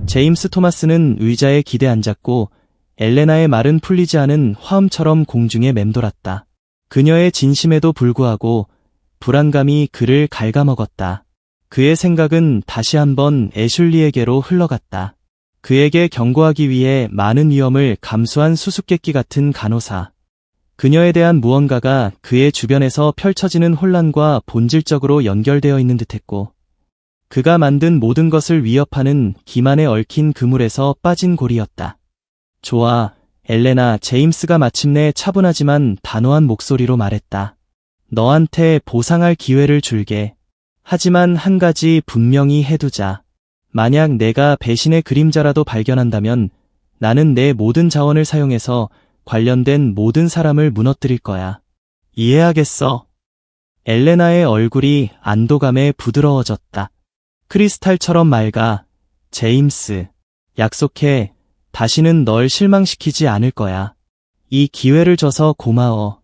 제임스 토마스는 의자에 기대 앉았고 엘레나의 말은 풀리지 않은 화음처럼 공중에 맴돌았다. 그녀의 진심에도 불구하고 불안감이 그를 갉아먹었다. 그의 생각은 다시 한번 애슐리에게로 흘러갔다. 그에게 경고하기 위해 많은 위험을 감수한 수수께끼 같은 간호사. 그녀에 대한 무언가가 그의 주변에서 펼쳐지는 혼란과 본질적으로 연결되어 있는 듯했고, 그가 만든 모든 것을 위협하는 기만에 얽힌 그물에서 빠진 고리였다. 좋아, 엘레나. 제임스가 마침내 차분하지만 단호한 목소리로 말했다. 너한테 보상할 기회를 줄게. 하지만 한 가지 분명히 해두자. 만약 내가 배신의 그림자라도 발견한다면 나는 내 모든 자원을 사용해서 관련된 모든 사람을 무너뜨릴 거야. 이해하겠어? 엘레나의 얼굴이 안도감에 부드러워졌다. 크리스탈처럼 맑아. 제임스. 약속해. 다시는 널 실망시키지 않을 거야. 이 기회를 줘서 고마워.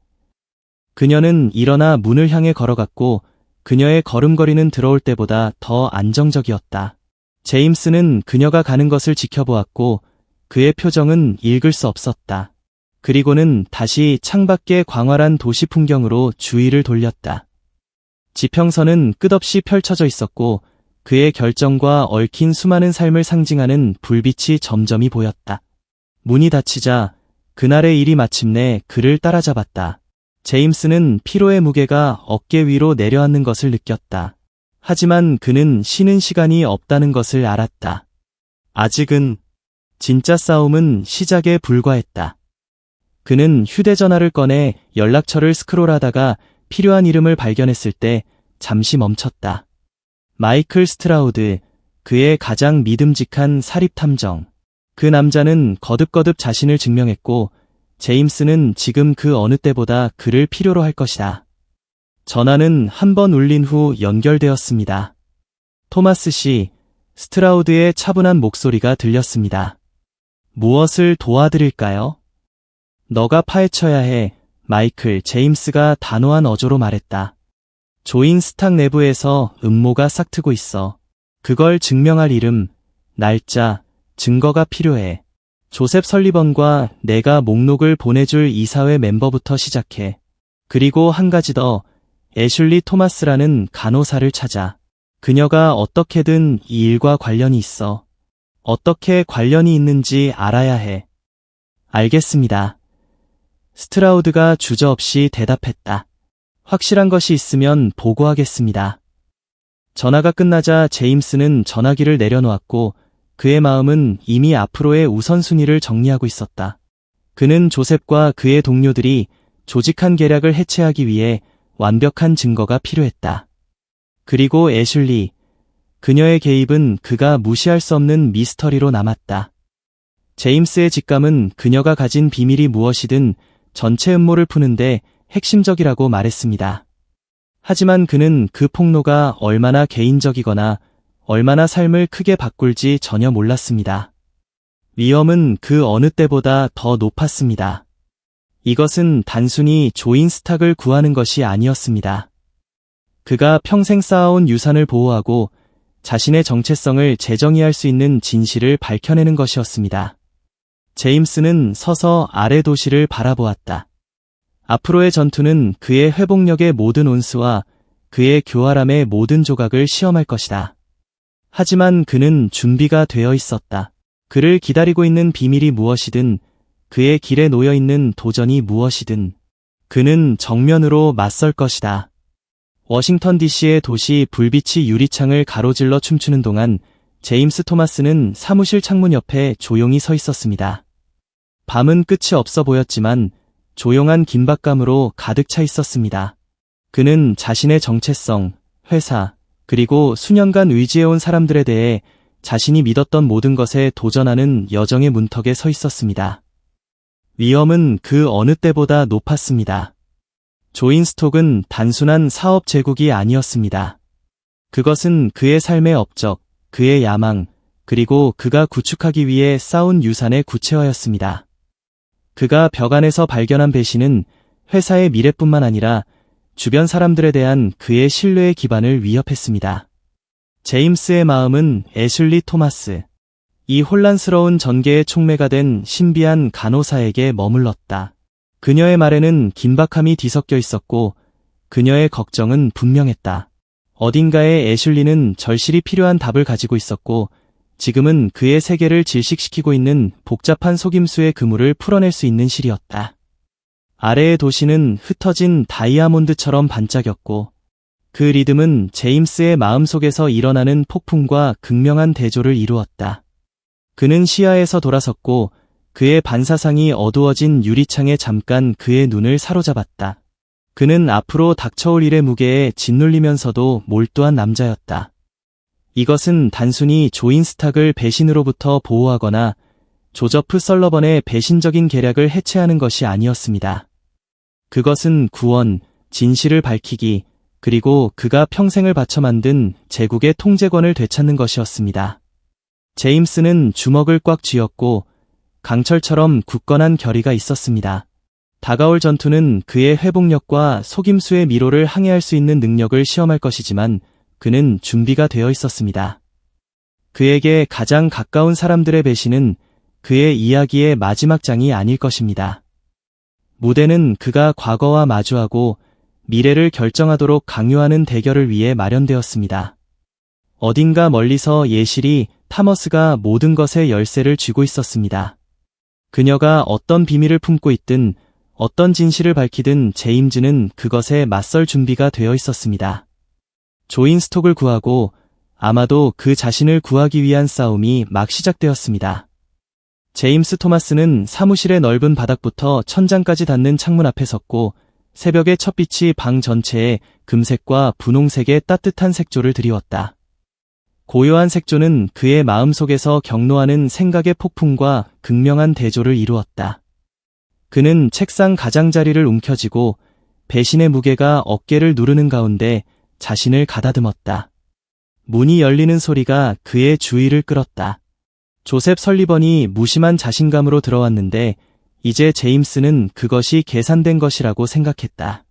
그녀는 일어나 문을 향해 걸어갔고 그녀의 걸음걸이는 들어올 때보다 더 안정적이었다. 제임스는 그녀가 가는 것을 지켜보았고 그의 표정은 읽을 수 없었다. 그리고는 다시 창밖의 광활한 도시 풍경으로 주의를 돌렸다. 지평선은 끝없이 펼쳐져 있었고 그의 결정과 얽힌 수많은 삶을 상징하는 불빛이 점점이 보였다. 문이 닫히자 그날의 일이 마침내 그를 따라잡았다. 제임스는 피로의 무게가 어깨 위로 내려앉는 것을 느꼈다. 하지만 그는 쉬는 시간이 없다는 것을 알았다. 아직은. 진짜 싸움은 시작에 불과했다. 그는 휴대전화를 꺼내 연락처를 스크롤하다가 필요한 이름을 발견했을 때 잠시 멈췄다. 마이클 스트라우드, 그의 가장 믿음직한 사립탐정. 그 남자는 거듭거듭 자신을 증명했고 제임스는 지금 그 어느 때보다 그를 필요로 할 것이다. 전화는 한 번 울린 후 연결되었습니다. 토마스 씨, 스트라우드의 차분한 목소리가 들렸습니다. 무엇을 도와드릴까요? 너가 파헤쳐야 해, 마이클. 제임스가 단호한 어조로 말했다. 조인 스탁 내부에서 음모가 싹트고 있어. 그걸 증명할 이름, 날짜, 증거가 필요해. 조셉 설리번과 내가 목록을 보내줄 이사회 멤버부터 시작해. 그리고 한 가지 더, 애슐리 토마스라는 간호사를 찾아. 그녀가 어떻게든 이 일과 관련이 있어. 어떻게 관련이 있는지 알아야 해. 알겠습니다. 스트라우드가 주저없이 대답했다. 확실한 것이 있으면 보고하겠습니다. 전화가 끝나자 제임스는 전화기를 내려놓았고 그의 마음은 이미 앞으로의 우선순위를 정리하고 있었다. 그는 조셉과 그의 동료들이 조직한 계략을 해체하기 위해 완벽한 증거가 필요했다. 그리고 애슐리, 그녀의 개입은 그가 무시할 수 없는 미스터리로 남았다. 제임스의 직감은 그녀가 가진 비밀이 무엇이든 전체 음모를 푸는데 핵심적이라고 말했습니다. 하지만 그는 그 폭로가 얼마나 개인적이거나 얼마나 삶을 크게 바꿀지 전혀 몰랐습니다. 위험은 그 어느 때보다 더 높았습니다. 이것은 단순히 조인 스탁을 구하는 것이 아니었습니다. 그가 평생 쌓아온 유산을 보호하고 자신의 정체성을 재정의할 수 있는 진실을 밝혀내는 것이었습니다. 제임스는 서서 아래 도시를 바라보았다. 앞으로의 전투는 그의 회복력의 모든 온수와 그의 교활함의 모든 조각을 시험할 것이다. 하지만 그는 준비가 되어 있었다. 그를 기다리고 있는 비밀이 무엇이든, 그의 길에 놓여있는 도전이 무엇이든 그는 정면으로 맞설 것이다. 워싱턴 DC의 도시 불빛이 유리창을 가로질러 춤추는 동안 제임스 토마스는 사무실 창문 옆에 조용히 서 있었습니다. 밤은 끝이 없어 보였지만 조용한 긴박감으로 가득 차 있었습니다. 그는 자신의 정체성, 회사, 그리고 수년간 의지해온 사람들에 대해 자신이 믿었던 모든 것에 도전하는 여정의 문턱에 서 있었습니다. 위험은 그 어느 때보다 높았습니다. 조인 스톡은 단순한 사업 제국이 아니었습니다. 그것은 그의 삶의 업적, 그의 야망, 그리고 그가 구축하기 위해 쌓은 유산의 구체화였습니다. 그가 벽 안에서 발견한 배신은 회사의 미래뿐만 아니라 주변 사람들에 대한 그의 신뢰의 기반을 위협했습니다. 제임스의 마음은 애슐리 토마스, 이 혼란스러운 전개에 촉매가 된 신비한 간호사에게 머물렀다. 그녀의 말에는 긴박함이 뒤섞여 있었고 그녀의 걱정은 분명했다. 어딘가에 애슐리는 절실히 필요한 답을 가지고 있었고 지금은 그의 세계를 질식시키고 있는 복잡한 속임수의 그물을 풀어낼 수 있는 시이었다. 아래의 도시는 흩어진 다이아몬드처럼 반짝였고 그 리듬은 제임스의 마음속에서 일어나는 폭풍과 극명한 대조를 이루었다. 그는 시야에서 돌아섰고 그의 반사상이 어두워진 유리창에 잠깐 그의 눈을 사로잡았다. 그는 앞으로 닥쳐올 일의 무게에 짓눌리면서도 몰두한 남자였다. 이것은 단순히 조인 스탁을 배신으로부터 보호하거나 조저프 설러번의 배신적인 계략을 해체하는 것이 아니었습니다. 그것은 구원, 진실을 밝히기, 그리고 그가 평생을 바쳐 만든 제국의 통제권을 되찾는 것이었습니다. 제임스는 주먹을 꽉 쥐었고 강철처럼 굳건한 결의가 있었습니다. 다가올 전투는 그의 회복력과 속임수의 미로를 항해할 수 있는 능력을 시험할 것이지만 그는 준비가 되어 있었습니다. 그에게 가장 가까운 사람들의 배신은 그의 이야기의 마지막 장이 아닐 것입니다. 무대는 그가 과거와 마주하고 미래를 결정하도록 강요하는 대결을 위해 마련되었습니다. 어딘가 멀리서 예실이 타머스가 모든 것의 열쇠를 쥐고 있었습니다. 그녀가 어떤 비밀을 품고 있든 어떤 진실을 밝히든 제임즈는 그것에 맞설 준비가 되어 있었습니다. 조인 스톡을 구하고 아마도 그 자신을 구하기 위한 싸움이 막 시작되었습니다. 제임스 토마스는 사무실의 넓은 바닥부터 천장까지 닿는 창문 앞에 섰고 새벽의 첫빛이 방 전체에 금색과 분홍색의 따뜻한 색조를 드리웠다. 고요한 색조는 그의 마음속에서 경로하는 생각의 폭풍과 극명한 대조를 이루었다. 그는 책상 가장자리를 움켜쥐고 배신의 무게가 어깨를 누르는 가운데 자신을 가다듬었다. 문이 열리는 소리가 그의 주의를 끌었다. 조셉 설리번이 무심한 자신감으로 들어왔는데 이제 제임스는 그것이 계산된 것이라고 생각했다.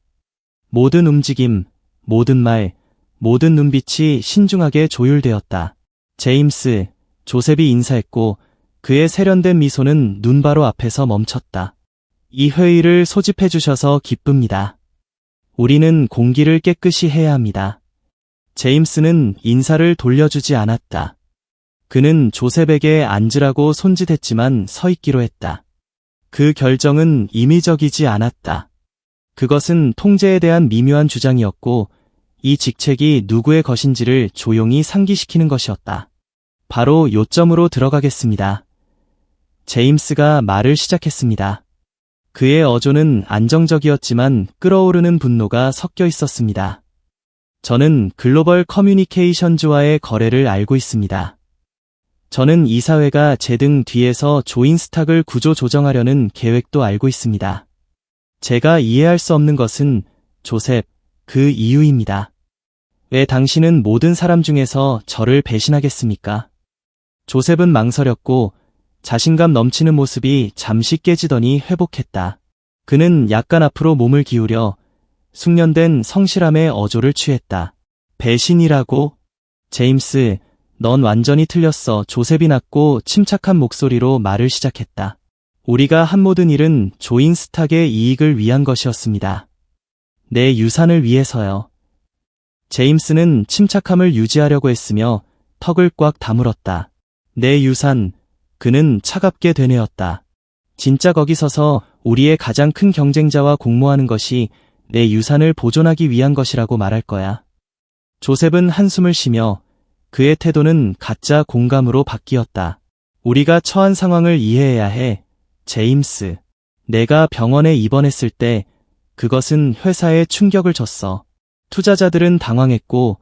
모든 움직임, 모든 말, 모든 눈빛이 신중하게 조율되었다. 제임스, 조셉이 인사했고 그의 세련된 미소는 눈 바로 앞에서 멈췄다. 이 회의를 소집해 주셔서 기쁩니다. 우리는 공기를 깨끗이 해야 합니다. 제임스는 인사를 돌려주지 않았다. 그는 조셉에게 앉으라고 손짓했지만 서 있기로 했다. 그 결정은 임의적이지 않았다. 그것은 통제에 대한 미묘한 주장이었고 이 직책이 누구의 것인지를 조용히 상기시키는 것이었다. 바로 요점으로 들어가겠습니다. 제임스가 말을 시작했습니다. 그의 어조는 안정적이었지만 끓어오르는 분노가 섞여 있었습니다. 저는 글로벌 커뮤니케이션즈와의 거래를 알고 있습니다. 저는 이사회가 제 등 뒤에서 조인 스탁을 구조 조정하려는 계획도 알고 있습니다. 제가 이해할 수 없는 것은 조셉, 그 이유입니다. 왜 당신은 모든 사람 중에서 저를 배신하겠습니까? 조셉은 망설였고 자신감 넘치는 모습이 잠시 깨지더니 회복했다. 그는 약간 앞으로 몸을 기울여 숙련된 성실함의 어조를 취했다. 배신이라고? 제임스, 넌 완전히 틀렸어. 조셉이 낮고 침착한 목소리로 말을 시작했다. 우리가 한 모든 일은 조인 스탁의 이익을 위한 것이었습니다. 내 유산을 위해서요. 제임스는 침착함을 유지하려고 했으며 턱을 꽉 다물었다. 내 유산, 그는 차갑게 되뇌었다. 진짜 거기 서서 우리의 가장 큰 경쟁자와 공모하는 것이 내 유산을 보존하기 위한 것이라고 말할 거야. 조셉은 한숨을 쉬며 그의 태도는 가짜 공감으로 바뀌었다. 우리가 처한 상황을 이해해야 해, 제임스. 내가 병원에 입원했을 때 그것은 회사에 충격을 줬어. 투자자들은 당황했고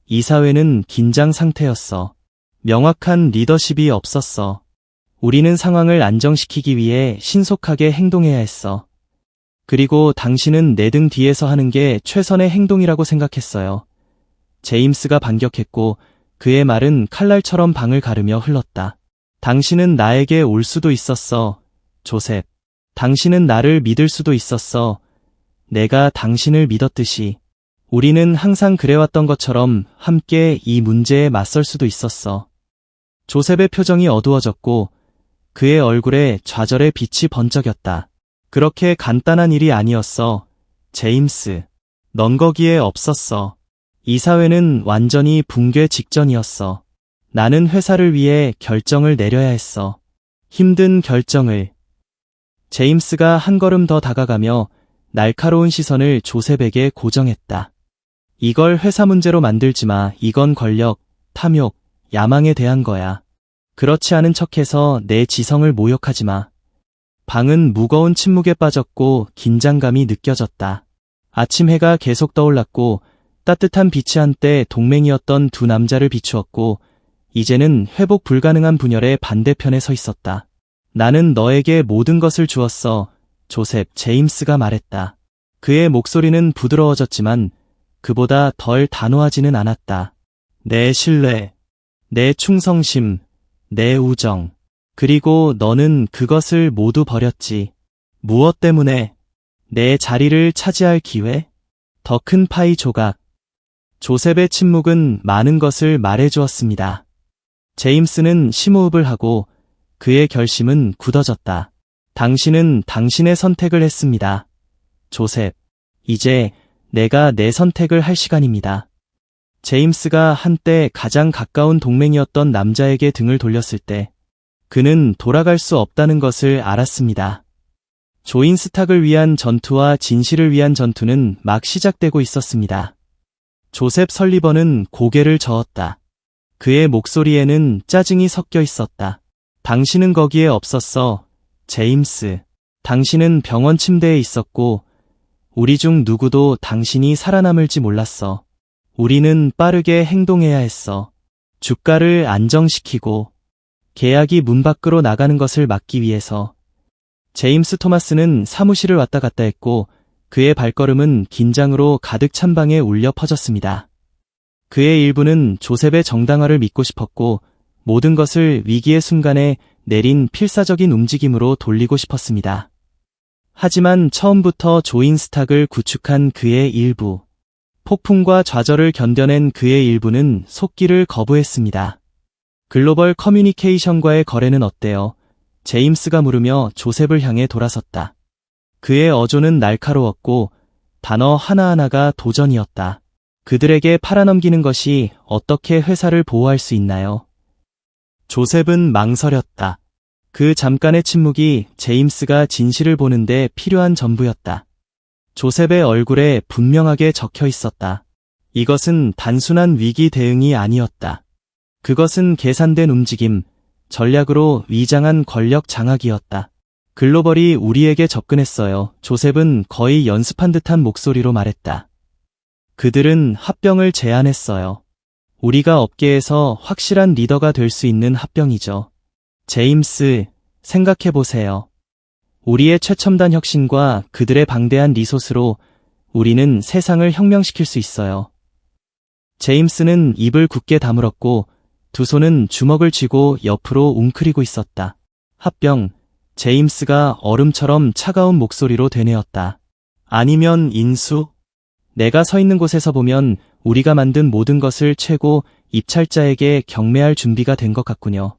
이사회는 긴장 상태였어. 명확한 리더십이 없었어. 우리는 상황을 안정시키기 위해 신속하게 행동해야 했어. 그리고 당신은 내 등 뒤에서 하는 게 최선의 행동이라고 생각했어요. 제임스가 반격했고 그의 말은 칼날처럼 방을 가르며 흘렀다. 당신은 나에게 올 수도 있었어, 조셉. 당신은 나를 믿을 수도 있었어. 내가 당신을 믿었듯이. 우리는 항상 그래왔던 것처럼 함께 이 문제에 맞설 수도 있었어. 조셉의 표정이 어두워졌고 그의 얼굴에 좌절의 빛이 번쩍였다. 그렇게 간단한 일이 아니었어. 제임스. 넌 거기에 없었어. 이 사회는 완전히 붕괴 직전이었어. 나는 회사를 위해 결정을 내려야 했어. 힘든 결정을. 제임스가 한 걸음 더 다가가며 날카로운 시선을 조셉에게 고정했다. 이걸 회사 문제로 만들지 마. 이건 권력, 탐욕, 야망에 대한 거야. 그렇지 않은 척해서 내 지성을 모욕하지 마. 방은 무거운 침묵에 빠졌고 긴장감이 느껴졌다. 아침 해가 계속 떠올랐고 따뜻한 빛이 한때 동맹이었던 두 남자를 비추었고 이제는 회복 불가능한 분열의 반대편에 서 있었다. 나는 너에게 모든 것을 주었어. 조셉, 제임스가 말했다. 그의 목소리는 부드러워졌지만 그보다 덜 단호하지는 않았다. 내 신뢰, 내 충성심, 내 우정. 그리고 너는 그것을 모두 버렸지. 무엇 때문에? 내 자리를 차지할 기회? 더 큰 파이 조각. 조셉의 침묵은 많은 것을 말해주었습니다. 제임스는 심호흡을 하고 그의 결심은 굳어졌다. 당신은 당신의 선택을 했습니다. 조셉, 이제 내가 내 선택을 할 시간입니다. 제임스가 한때 가장 가까운 동맹이었던 남자에게 등을 돌렸을 때 그는 돌아갈 수 없다는 것을 알았습니다. 조인 스탁을 위한 전투와 진실을 위한 전투는 막 시작되고 있었습니다. 조셉 설리번은 고개를 저었다. 그의 목소리에는 짜증이 섞여 있었다. 당신은 거기에 없었어, 제임스. 당신은 병원 침대에 있었고 우리 중 누구도 당신이 살아남을지 몰랐어. 우리는 빠르게 행동해야 했어. 주가를 안정시키고 계약이 문 밖으로 나가는 것을 막기 위해서. 제임스 토마스는 사무실을 왔다 갔다 했고 그의 발걸음은 긴장으로 가득 찬 방에 울려 퍼졌습니다. 그의 일부는 조셉의 정당화를 믿고 싶었고 모든 것을 위기의 순간에 내린 필사적인 움직임으로 돌리고 싶었습니다. 하지만 처음부터 조인 스탁을 구축한 그의 일부, 폭풍과 좌절을 견뎌낸 그의 일부는 속기를 거부했습니다. 글로벌 커뮤니케이션과의 거래는 어때요? 제임스가 물으며 조셉을 향해 돌아섰다. 그의 어조는 날카로웠고 단어 하나하나가 도전이었다. 그들에게 팔아넘기는 것이 어떻게 회사를 보호할 수 있나요? 조셉은 망설였다. 그 잠깐의 침묵이 제임스가 진실을 보는데 필요한 전부였다. 조셉의 얼굴에 분명하게 적혀 있었다. 이것은 단순한 위기 대응이 아니었다. 그것은 계산된 움직임, 전략으로 위장한 권력 장악이었다. 글로벌이 우리에게 접근했어요. 조셉은 거의 연습한 듯한 목소리로 말했다. 그들은 합병을 제안했어요. 우리가 업계에서 확실한 리더가 될 수 있는 합병이죠. 제임스, 생각해보세요. 우리의 최첨단 혁신과 그들의 방대한 리소스로 우리는 세상을 혁명시킬 수 있어요. 제임스는 입을 굳게 다물었고 두 손은 주먹을 쥐고 옆으로 웅크리고 있었다. 합병, 제임스가 얼음처럼 차가운 목소리로 되뇌었다. 아니면 인수? 내가 서 있는 곳에서 보면 우리가 만든 모든 것을 최고 입찰자에게 경매할 준비가 된 것 같군요.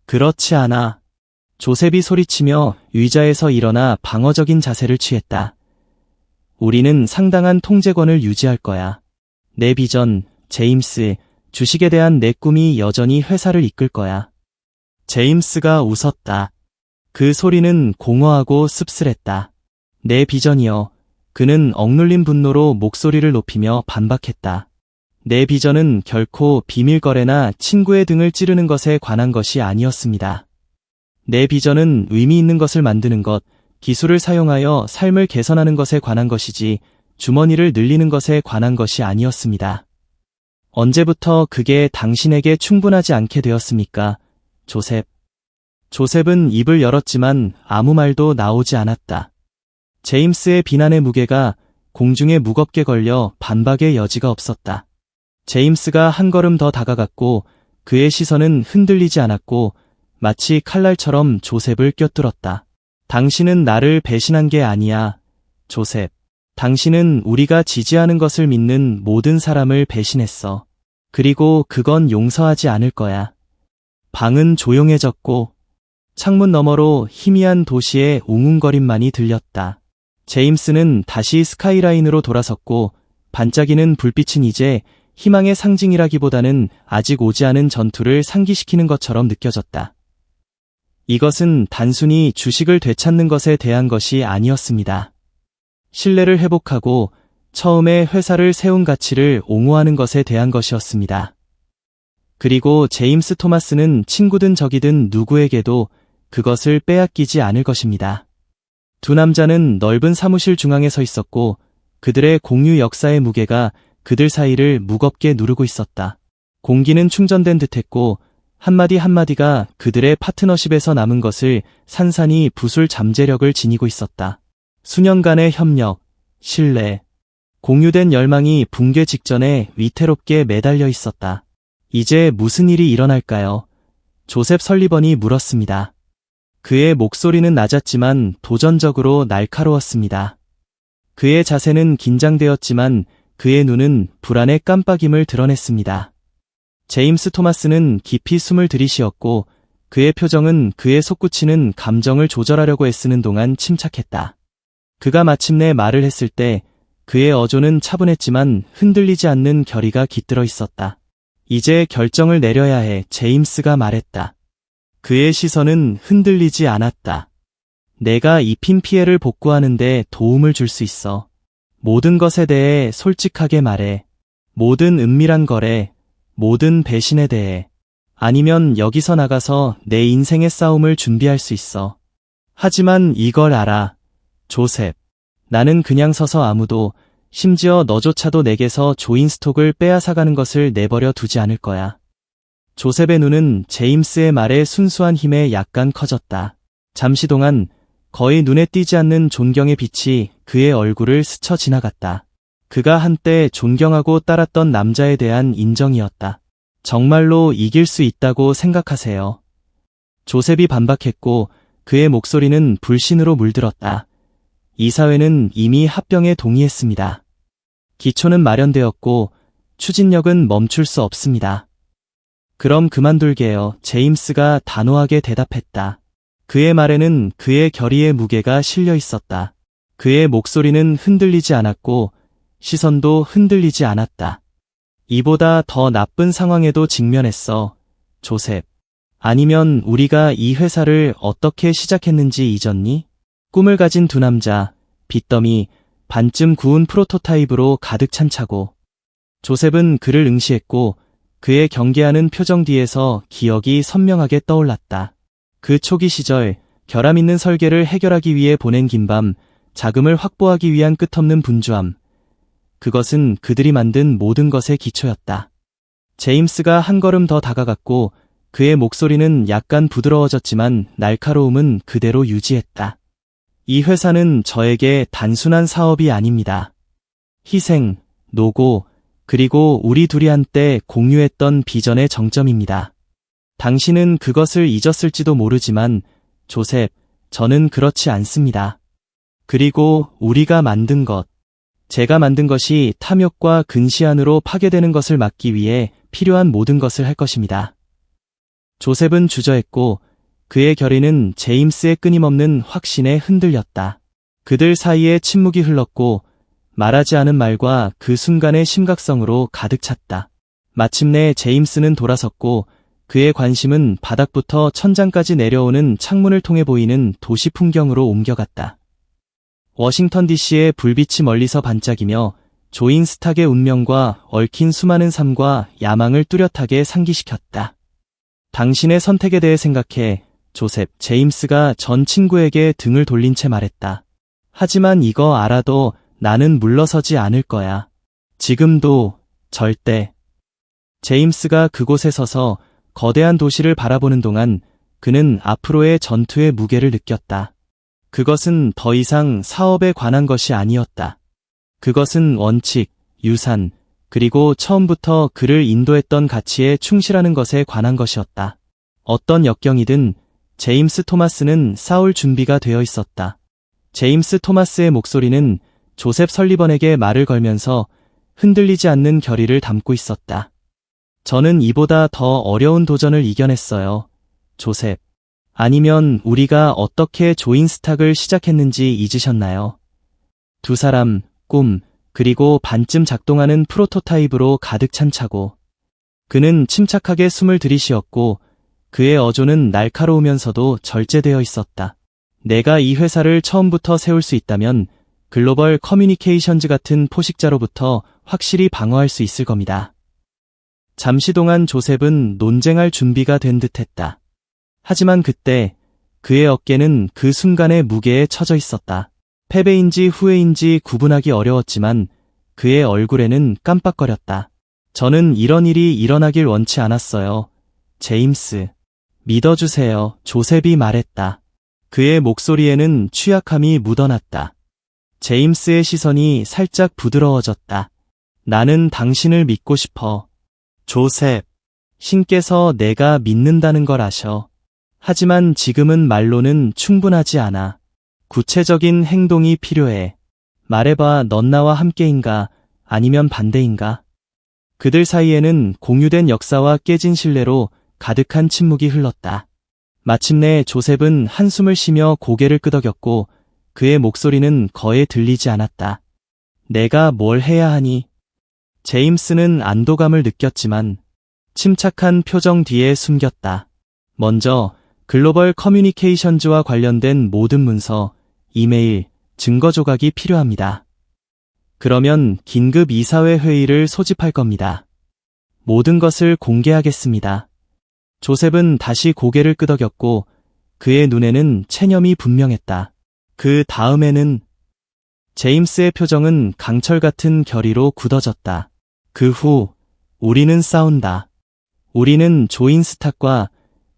그렇지 않아. 조셉이 소리치며 의자에서 일어나 방어적인 자세를 취했다. 우리는 상당한 통제권을 유지할 거야. 내 비전, 제임스, 주식에 대한 내 꿈이 여전히 회사를 이끌 거야. 제임스가 웃었다. 그 소리는 공허하고 씁쓸했다. 내 비전이여. 그는 억눌린 분노로 목소리를 높이며 반박했다. 내 비전은 결코 비밀거래나 친구의 등을 찌르는 것에 관한 것이 아니었습니다. 내 비전은 의미 있는 것을 만드는 것, 기술을 사용하여 삶을 개선하는 것에 관한 것이지 주머니를 늘리는 것에 관한 것이 아니었습니다. 언제부터 그게 당신에게 충분하지 않게 되었습니까, 조셉? 조셉은 입을 열었지만 아무 말도 나오지 않았다. 제임스의 비난의 무게가 공중에 무겁게 걸려 반박의 여지가 없었다. 제임스가 한 걸음 더 다가갔고 그의 시선은 흔들리지 않았고 마치 칼날처럼 조셉을 꿰뚫었다. 당신은 나를 배신한 게 아니야, 조셉. 당신은 우리가 지지하는 것을 믿는 모든 사람을 배신했어. 그리고 그건 용서하지 않을 거야. 방은 조용해졌고 창문 너머로 희미한 도시의 웅웅거림만이 들렸다. 제임스는 다시 스카이라인으로 돌아섰고 반짝이는 불빛은 이제 희망의 상징이라기보다는 아직 오지 않은 전투를 상기시키는 것처럼 느껴졌다. 이것은 단순히 주식을 되찾는 것에 대한 것이 아니었습니다. 신뢰를 회복하고 처음에 회사를 세운 가치를 옹호하는 것에 대한 것이었습니다. 그리고 제임스 토마스는 친구든 적이든 누구에게도 그것을 빼앗기지 않을 것입니다. 두 남자는 넓은 사무실 중앙에 서 있었고 그들의 공유 역사의 무게가 그들 사이를 무겁게 누르고 있었다. 공기는 충전된 듯했고 한마디 한마디가 그들의 파트너십에서 남은 것을 산산이 부술 잠재력을 지니고 있었다. 수년간의 협력, 신뢰, 공유된 열망이 붕괴 직전에 위태롭게 매달려 있었다. 이제 무슨 일이 일어날까요? 조셉 설리번이 물었습니다. 그의 목소리는 낮았지만 도전적으로 날카로웠습니다. 그의 자세는 긴장되었지만 그의 눈은 불안의 깜빡임을 드러냈습니다. 제임스 토마스는 깊이 숨을 들이쉬었고 그의 표정은 그의 솟구치는 감정을 조절하려고 애쓰는 동안 침착했다. 그가 마침내 말을 했을 때 그의 어조는 차분했지만 흔들리지 않는 결의가 깃들어 있었다. 이제 결정을 내려야 해, 제임스가 말했다. 그의 시선은 흔들리지 않았다. 내가 입힌 피해를 복구하는 데 도움을 줄 수 있어. 모든 것에 대해 솔직하게 말해. 모든 은밀한 거래, 모든 배신에 대해. 아니면 여기서 나가서 내 인생의 싸움을 준비할 수 있어. 하지만 이걸 알아, 조셉. 나는 그냥 서서 아무도, 심지어 너조차도 내게서 조인 스톡을 빼앗아가는 것을 내버려 두지 않을 거야. 조셉의 눈은 제임스의 말에 순수한 힘에 약간 커졌다. 잠시 동안 거의 눈에 띄지 않는 존경의 빛이 그의 얼굴을 스쳐 지나갔다. 그가 한때 존경하고 따랐던 남자에 대한 인정이었다. 정말로 이길 수 있다고 생각하세요? 조셉이 반박했고 그의 목소리는 불신으로 물들었다. 이 사회는 이미 합병에 동의했습니다. 기초는 마련되었고 추진력은 멈출 수 없습니다. 그럼 그만둘게요, 제임스가 단호하게 대답했다. 그의 말에는 그의 결의의 무게가 실려 있었다. 그의 목소리는 흔들리지 않았고 시선도 흔들리지 않았다. 이보다 더 나쁜 상황에도 직면했어, 조셉. 아니면 우리가 이 회사를 어떻게 시작했는지 잊었니? 꿈을 가진 두 남자, 빚더미, 반쯤 구운 프로토타입으로 가득 찬 차고. 조셉은 그를 응시했고 그의 경계하는 표정 뒤에서 기억이 선명하게 떠올랐다. 그 초기 시절 결함 있는 설계를 해결하기 위해 보낸 긴 밤, 자금을 확보하기 위한 끝없는 분주함. 그것은 그들이 만든 모든 것의 기초였다. 제임스가 한 걸음 더 다가갔고 그의 목소리는 약간 부드러워졌지만 날카로움은 그대로 유지했다. 이 회사는 저에게 단순한 사업이 아닙니다. 희생, 노고, 그리고 우리 둘이 한때 공유했던 비전의 정점입니다. 당신은 그것을 잊었을지도 모르지만 조셉, 저는 그렇지 않습니다. 그리고 우리가 만든 것, 제가 만든 것이 탐욕과 근시안으로 파괴되는 것을 막기 위해 필요한 모든 것을 할 것입니다. 조셉은 주저했고 그의 결의는 제임스의 끊임없는 확신에 흔들렸다. 그들 사이에 침묵이 흘렀고 말하지 않은 말과 그 순간의 심각성으로 가득 찼다. 마침내 제임스는 돌아섰고 그의 관심은 바닥부터 천장까지 내려오는 창문을 통해 보이는 도시 풍경으로 옮겨갔다. 워싱턴 DC의 불빛이 멀리서 반짝이며 조인 스탁의 운명과 얽힌 수많은 삶과 야망을 뚜렷하게 상기시켰다. 당신의 선택에 대해 생각해, 조셉, 제임스가 전 친구에게 등을 돌린 채 말했다. 하지만 이거 알아도 나는 물러서지 않을 거야. 지금도, 절대. 제임스가 그곳에 서서 거대한 도시를 바라보는 동안 그는 앞으로의 전투의 무게를 느꼈다. 그것은 더 이상 사업에 관한 것이 아니었다. 그것은 원칙, 유산, 그리고 처음부터 그를 인도했던 가치에 충실하는 것에 관한 것이었다. 어떤 역경이든 제임스 토마스는 싸울 준비가 되어 있었다. 제임스 토마스의 목소리는 조셉 설리번에게 말을 걸면서 흔들리지 않는 결의를 담고 있었다. 저는 이보다 더 어려운 도전을 이겨냈어요. 조셉. 아니면 우리가 어떻게 조인스탁을 시작했는지 잊으셨나요? 두 사람, 꿈, 그리고 반쯤 작동하는 프로토타입으로 가득 찬 차고. 그는 침착하게 숨을 들이쉬었고 그의 어조는 날카로우면서도 절제되어 있었다. 내가 이 회사를 처음부터 세울 수 있다면 글로벌 커뮤니케이션즈 같은 포식자로부터 확실히 방어할 수 있을 겁니다. 잠시 동안 조셉은 논쟁할 준비가 된 듯했다. 하지만 그때 그의 어깨는 그 순간의 무게에 처져 있었다. 패배인지 후회인지 구분하기 어려웠지만 그의 얼굴에는 깜빡거렸다. 저는 이런 일이 일어나길 원치 않았어요. 제임스. 믿어주세요. 조셉이 말했다. 그의 목소리에는 취약함이 묻어났다. 제임스의 시선이 살짝 부드러워졌다. 나는 당신을 믿고 싶어. 조셉. 신께서 내가 믿는다는 걸 아셔. 하지만 지금은 말로는 충분하지 않아. 구체적인 행동이 필요해. 말해봐, 넌 나와 함께인가, 아니면 반대인가? 그들 사이에는 공유된 역사와 깨진 신뢰로 가득한 침묵이 흘렀다. 마침내 조셉은 한숨을 쉬며 고개를 끄덕였고 그의 목소리는 거의 들리지 않았다. 내가 뭘 해야 하니? 제임스는 안도감을 느꼈지만 침착한 표정 뒤에 숨겼다. 먼저 글로벌 커뮤니케이션즈와 관련된 모든 문서, 이메일, 증거 조각이 필요합니다. 그러면 긴급 이사회 회의를 소집할 겁니다. 모든 것을 공개하겠습니다. 조셉은 다시 고개를 끄덕였고 그의 눈에는 체념이 분명했다. 그 다음에는 제임스의 표정은 강철 같은 결의로 굳어졌다. 그 후 우리는 싸운다. 우리는 조인스탁과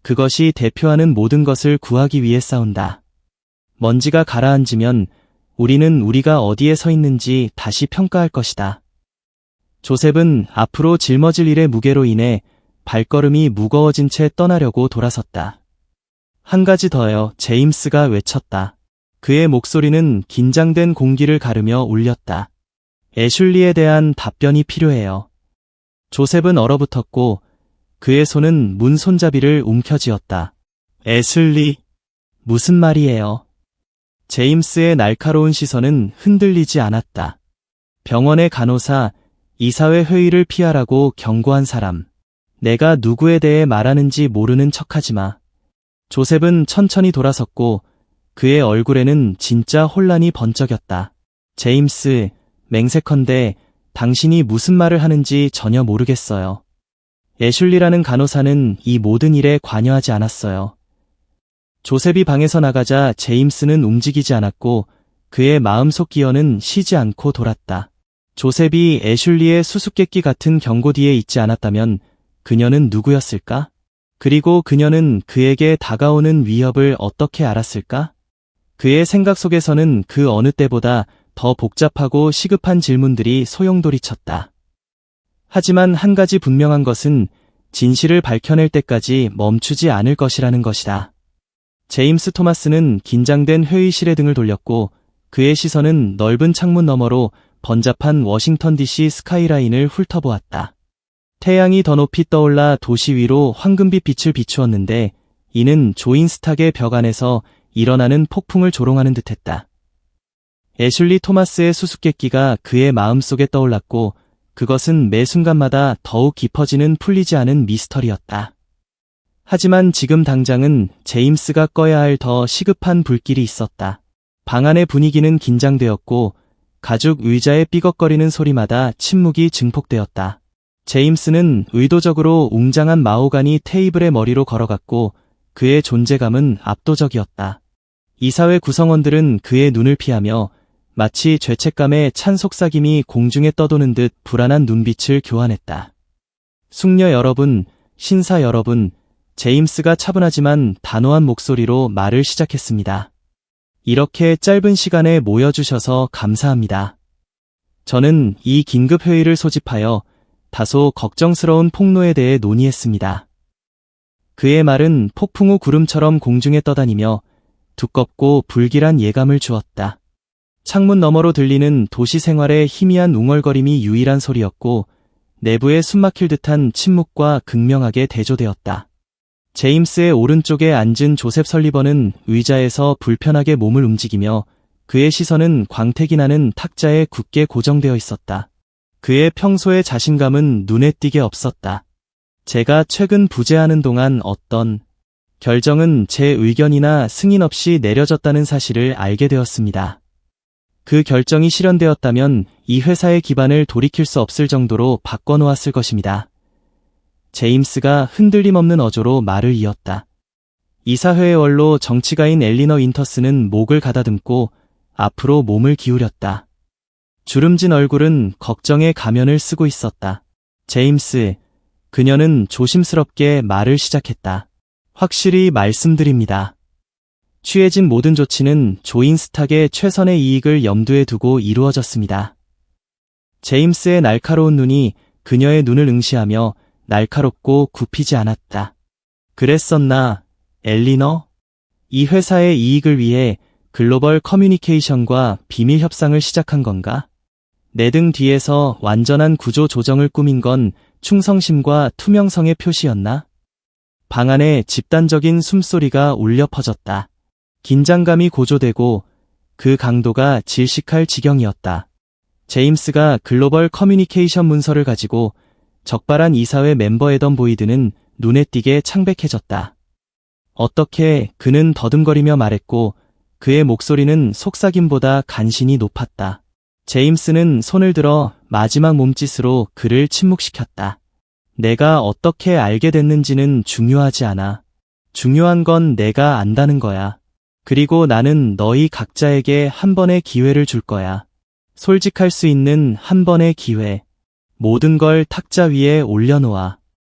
그것이 대표하는 모든 것을 구하기 위해 싸운다. 먼지가 가라앉으면 우리는 우리가 어디에 서 있는지 다시 평가할 것이다. 조셉은 앞으로 짊어질 일의 무게로 인해 발걸음이 무거워진 채 떠나려고 돌아섰다. 한 가지 더요, 제임스가 외쳤다. 그의 목소리는 긴장된 공기를 가르며 울렸다. 애슐리에 대한 답변이 필요해요. 조셉은 얼어붙었고 그의 손은 문 손잡이를 움켜쥐었다. 애슐리? 무슨 말이에요? 제임스의 날카로운 시선은 흔들리지 않았다. 병원의 간호사, 이사회 회의를 피하라고 경고한 사람. 내가 누구에 대해 말하는지 모르는 척하지 마. 조셉은 천천히 돌아섰고 그의 얼굴에는 진짜 혼란이 번쩍였다. 제임스, 맹세컨대 당신이 무슨 말을 하는지 전혀 모르겠어요. 애슐리라는 간호사는 이 모든 일에 관여하지 않았어요. 조셉이 방에서 나가자 제임스는 움직이지 않았고 그의 마음속 기어는 쉬지 않고 돌았다. 조셉이 애슐리의 수수께끼 같은 경고 뒤에 있지 않았다면 그녀는 누구였을까? 그리고 그녀는 그에게 다가오는 위협을 어떻게 알았을까? 그의 생각 속에서는 그 어느 때보다 더 복잡하고 시급한 질문들이 소용돌이쳤다. 하지만 한 가지 분명한 것은 진실을 밝혀낼 때까지 멈추지 않을 것이라는 것이다. 제임스 토마스는 긴장된 회의실의 등을 돌렸고 그의 시선은 넓은 창문 너머로 번잡한 워싱턴 DC 스카이라인을 훑어보았다. 태양이 더 높이 떠올라 도시 위로 황금빛 빛을 비추었는데 이는 조인스탁의 벽 안에서 일어나는 폭풍을 조롱하는 듯했다. 애슐리 토마스의 수수께끼가 그의 마음속에 떠올랐고 그것은 매 순간마다 더욱 깊어지는 풀리지 않은 미스터리였다. 하지만 지금 당장은 제임스가 꺼야 할 더 시급한 불길이 있었다. 방 안의 분위기는 긴장되었고 가죽 의자의 삐걱거리는 소리마다 침묵이 증폭되었다. 제임스는 의도적으로 웅장한 마호가니 테이블의 머리로 걸어갔고 그의 존재감은 압도적이었다. 이사회 구성원들은 그의 눈을 피하며 마치 죄책감에 찬 속삭임이 공중에 떠도는 듯 불안한 눈빛을 교환했다. 숙녀 여러분, 신사 여러분, 제임스가 차분하지만 단호한 목소리로 말을 시작했습니다. 이렇게 짧은 시간에 모여주셔서 감사합니다. 저는 이 긴급 회의를 소집하여 다소 걱정스러운 폭로에 대해 논의했습니다. 그의 말은 폭풍 후 구름처럼 공중에 떠다니며 두껍고 불길한 예감을 주었다. 창문 너머로 들리는 도시 생활의 희미한 웅얼거림이 유일한 소리였고 내부에 숨막힐 듯한 침묵과 극명하게 대조되었다. 제임스의 오른쪽에 앉은 조셉 설리번은 의자에서 불편하게 몸을 움직이며 그의 시선은 광택이 나는 탁자에 굳게 고정되어 있었다. 그의 평소의 자신감은 눈에 띄게 없었다. 제가 최근 부재하는 동안 어떤 결정은 제 의견이나 승인 없이 내려졌다는 사실을 알게 되었습니다. 그 결정이 실현되었다면 이 회사의 기반을 돌이킬 수 없을 정도로 바꿔놓았을 것입니다. 제임스가 흔들림 없는 어조로 말을 이었다. 이사회의 원로 정치가인 엘리너 윈터스는 목을 가다듬고 앞으로 몸을 기울였다. 주름진 얼굴은 걱정의 가면을 쓰고 있었다. 제임스, 그녀는 조심스럽게 말을 시작했다. 확실히 말씀드립니다. 취해진 모든 조치는 조인스탁의 최선의 이익을 염두에 두고 이루어졌습니다. 제임스의 날카로운 눈이 그녀의 눈을 응시하며 날카롭고 굽히지 않았다. 그랬었나, 엘리너? 이 회사의 이익을 위해 글로벌 커뮤니케이션과 비밀 협상을 시작한 건가? 내 등 뒤에서 완전한 구조 조정을 꾸민 건 충성심과 투명성의 표시였나? 방 안에 집단적인 숨소리가 울려 퍼졌다. 긴장감이 고조되고 그 강도가 질식할 지경이었다. 제임스가 글로벌 커뮤니케이션 문서를 가지고 적발한 이사회 멤버 애덤 보이드는 눈에 띄게 창백해졌다. 어떻게 그는 더듬거리며 말했고 그의 목소리는 속삭임보다 간신히 높았다. 제임스는 손을 들어 마지막 몸짓으로 그를 침묵시켰다. 내가 어떻게 알게 됐는지는 중요하지 않아. 중요한 건 내가 안다는 거야. 그리고 나는 너희 각자에게 한 번의 기회를 줄 거야. 솔직할 수 있는 한 번의 기회. 모든 걸 탁자 위에 올려놓아.